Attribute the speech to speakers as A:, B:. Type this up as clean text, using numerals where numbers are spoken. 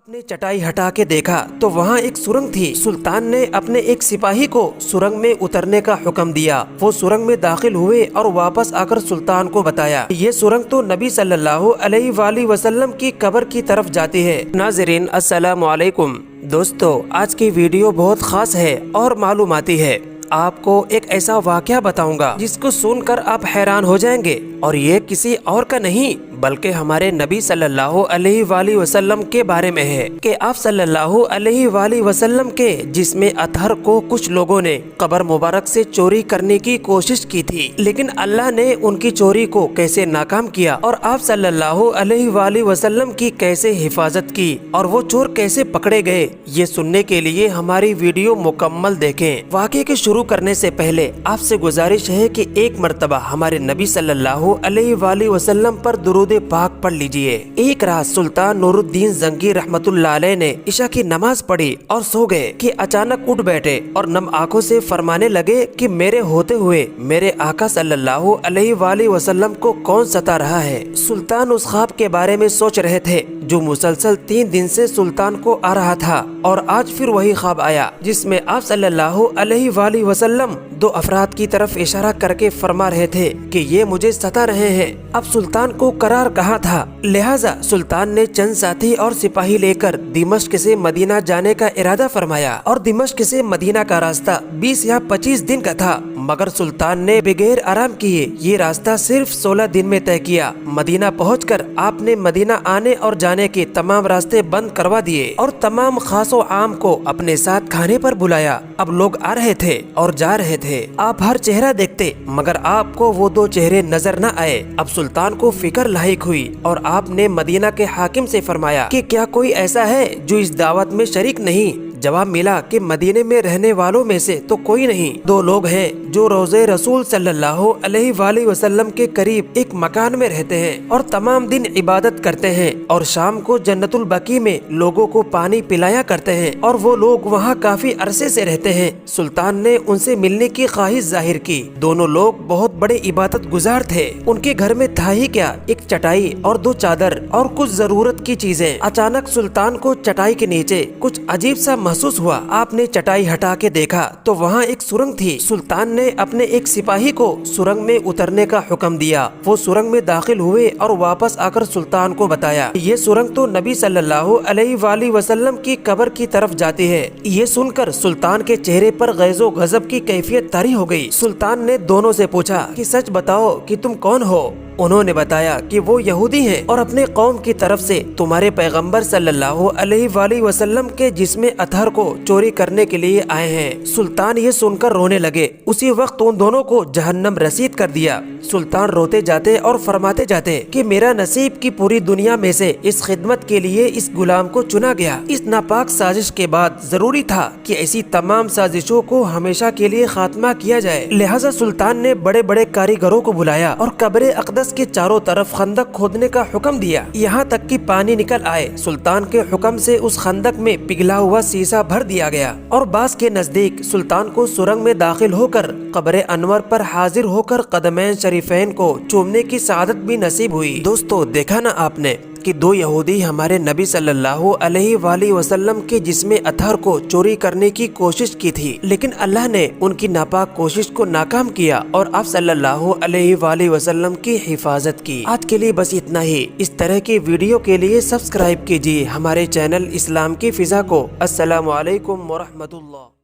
A: आपने चटाई हटा के देखा तो वहाँ एक सुरंग थी। सुल्तान ने अपने एक सिपाही को सुरंग में उतरने का हुक्म दिया। वो सुरंग में दाखिल हुए और वापस आकर सुल्तान को बताया ये सुरंग तो नबी सल्लल्लाहु अलैहि वसल्लम की कब्र की तरफ जाती है। नाज़रीन अस्सलामु अलैकुम। दोस्तों, आज की वीडियो बहुत खास है और मालूमाती है। आपको एक ऐसा वाक़या बताऊंगा जिसको सुनकर आप हैरान हो जाएंगे, और ये किसी और का नहीं बल्कि हमारे नबी सल्लल्लाहु अलैहि वसल्लम के बारे में है कि आप सल्लल्लाहु अलैहि वसल्लम के जिस्म अतहर को कुछ लोगों ने कब्र मुबारक से चोरी करने की कोशिश की थी, लेकिन अल्लाह ने उनकी चोरी को कैसे नाकाम किया और आप सल्लल्लाहु अलैहि वसल्लम की कैसे हिफाजत की और वो चोर कैसे पकड़े गए, ये सुनने के लिए हमारी वीडियो मुकम्मल देखें। वाक़े के शुरू करने से पहले आपसे गुजारिश है कि एक मर्तबा हमारे नबी सल्लल्लाहु अलैहि वसल्लम पर दुरूद पाक पढ़ लीजिए। एक रात सुल्तान नूरुद्दीन जंगी रहमतुल्लाह अलैह ने इशा की नमाज पढ़ी और सो गए कि अचानक उठ बैठे और नम आंखों से फरमाने लगे कि मेरे होते हुए मेरे आका सल्लल्लाहु अलैहि वसल्लम को कौन सता रहा है। सुल्तान उस ख्वाब के बारे में सोच रहे थे जो मुसलसल 3 दिन से सुल्तान को आ रहा था, और आज फिर वही ख्वाब आया जिसमें आप सल्लल्लाहु अलैहि वसल्लम 2 अफराद की तरफ इशारा करके फरमा रहे थे कि ये मुझे सता रहे हैं। अब सुल्तान को करार कहाँ था, लिहाजा सुल्तान ने चंद साथी और सिपाही लेकर दिमश्क से मदीना जाने का इरादा फरमाया, और दिमश्क से मदीना का रास्ता 20 या 25 दिन का था, मगर सुल्तान ने बगैर आराम किए ये रास्ता सिर्फ 16 दिन में तय किया। मदीना पहुंचकर आपने मदीना आने और जाने के तमाम रास्ते बंद करवा दिए और तमाम खासो आम को अपने साथ खाने पर बुलाया। अब लोग आ रहे थे और जा रहे थे, आप हर चेहरा देखते मगर आपको वो 2 चेहरे नजर न आए। अब सुल्तान को फिक्र लाहिक हुई और आपने मदीना के हाकिम से फरमाया कि क्या कोई ऐसा है जो इस दावत में शरीक नहीं। जवाब मिला कि मदीने में रहने वालों में से तो कोई नहीं। 2 लोग हैं जो रोज़े रसूल सल्लल्लाहु अलैहि वसल्लम के करीब एक मकान में रहते हैं और तमाम दिन इबादत करते हैं और शाम को जन्नतुल बकी में लोगों को पानी पिलाया करते हैं, और वो लोग वहाँ काफी अरसे से रहते हैं। सुल्तान ने उनसे मिलने की ख्वाहिश जाहिर की। दोनों लोग बहुत बड़े इबादत गुजार थे। उनके घर में था ही क्या, एक चटाई और 2 चादर और कुछ जरूरत की चीजें। अचानक सुल्तान को चटाई के नीचे कुछ अजीब सा महसूस हुआ। आपने चटाई हटा के देखा तो वहाँ एक सुरंग थी। सुल्तान ने अपने एक सिपाही को सुरंग में उतरने का हुक्म दिया। वो सुरंग में दाखिल हुए और वापस आकर सुल्तान को बताया ये सुरंग तो नबी सल्लल्लाहु अलैहि वसल्लम की कब्र की तरफ जाती है। ये सुनकर सुल्तान के चेहरे पर गैज़ो गजब की कैफियत तारी हो गई। सुल्तान ने दोनों से पूछा कि सच बताओ कि तुम कौन हो। उन्होंने बताया कि वो यहूदी हैं और अपने कौम की तरफ से तुम्हारे पैगंबर सल्लल्लाहु अलैहि वसल्लम के जिस्म अतहर को चोरी करने के लिए आए हैं। सुल्तान ये सुनकर रोने लगे। उसी वक्त उन दोनों को जहन्नम रसीद कर दिया। सुल्तान रोते जाते और फरमाते जाते कि मेरा नसीब की पूरी दुनिया में से इस खिदमत के लिए इस गुलाम को चुना गया। इस नापाक साजिश के बाद जरूरी था कि ऐसी तमाम साजिशों को हमेशा के लिए खात्मा किया जाए। लिहाजा सुल्तान ने बड़े बड़े कारीगरों को बुलाया और कब्र अक़दस के चारों तरफ खंदक खोदने का हुक्म दिया, यहाँ तक कि पानी निकल आए। सुल्तान के हुक्म से उस खंदक में पिघला हुआ शीशा भर दिया गया और बास के नजदीक सुल्तान को सुरंग में दाखिल होकर कब्र अनवर पर हाजिर होकर कदमैन शरीफैन को चूमने की सआदत भी नसीब हुई। दोस्तों, देखा ना आपने कि 2 यहूदी हमारे नबी सल्लल्लाहु अलैहि वसल्लम के जिस्म अतहर को चोरी करने की कोशिश की थी, लेकिन अल्लाह ने उनकी नापाक कोशिश को नाकाम किया और आप सल्लल्लाहु अलैहि वसल्लम की हिफाजत की। आज के लिए बस इतना ही। इस तरह की वीडियो के लिए सब्सक्राइब कीजिए हमारे चैनल इस्लाम की फिजा को। अस्सलामु अलैकुम व रहमतुल्लाह।